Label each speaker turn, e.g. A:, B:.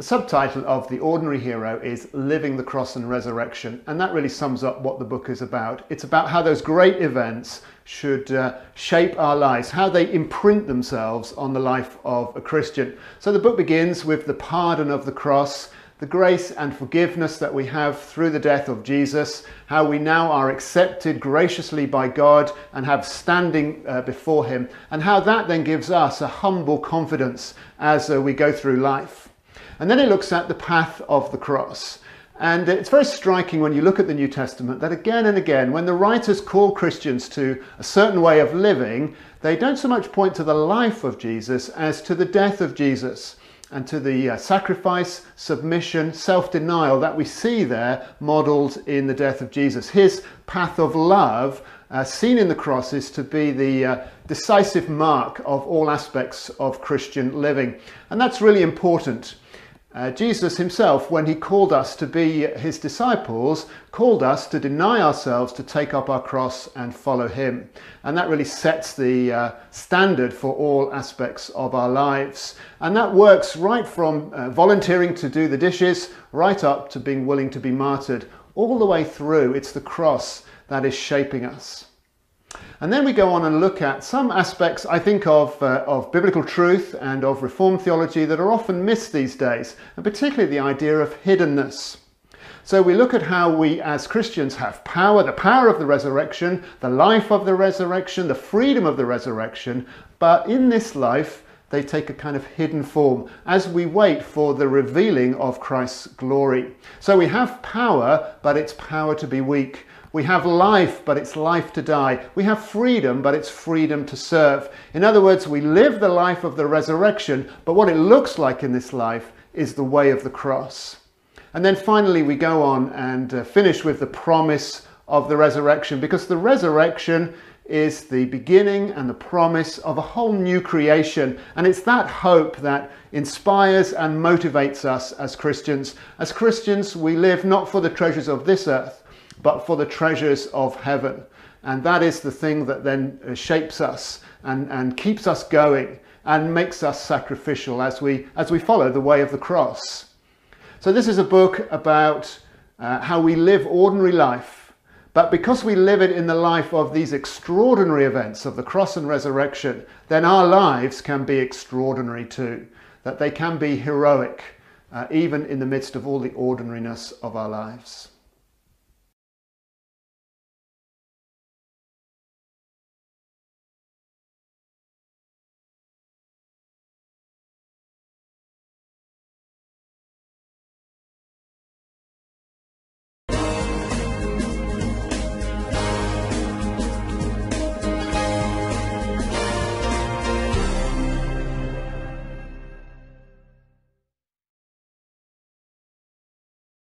A: The subtitle of The Ordinary Hero is Living the Cross and Resurrection, and that really sums up what the book is about. It's about how those great events should shape our lives, how they imprint themselves on the life of a Christian. So the book begins with the pardon of the cross, the grace and forgiveness that we have through the death of Jesus, how we now are accepted graciously by God and have standing before him, and how that then gives us a humble confidence as we go through life. And then it looks at the path of the cross. And it's very striking when you look at the New Testament that again and again, when the writers call Christians to a certain way of living, they don't so much point to the life of Jesus as to the death of Jesus and to the sacrifice, submission, self-denial that we see there modelled in the death of Jesus. His path of love, seen in the cross, is to be the decisive mark of all aspects of Christian living. And that's really important. Jesus himself, when he called us to be his disciples, called us to deny ourselves, to take up our cross and follow him. And that really sets the standard for all aspects of our lives. And that works right from volunteering to do the dishes, right up to being willing to be martyred, all the way through. It's the cross that is shaping us. And then we go on and look at some aspects, I think, of biblical truth and of Reformed theology that are often missed these days, and particularly the idea of hiddenness. So we look at how we as Christians have power, the power of the resurrection, the life of the resurrection, the freedom of the resurrection, but in this life they take a kind of hidden form as we wait for the revealing of Christ's glory. So we have power, but it's power to be weak. We have life, but it's life to die. We have freedom, but it's freedom to serve. In other words, we live the life of the resurrection, but what it looks like in this life is the way of the cross. And then finally we go on and finish with the promise of the resurrection, because the resurrection is the beginning and the promise of a whole new creation. And it's that hope that inspires and motivates us as Christians. As Christians, we live not for the treasures of this earth, but for the treasures of heaven. And that is the thing that then shapes us and keeps us going and makes us sacrificial as we follow the way of the cross. So this is a book about how we live ordinary life, but because we live it in the life of these extraordinary events of the cross and resurrection, then our lives can be extraordinary too, that they can be heroic, even in the midst of all the ordinariness of our lives.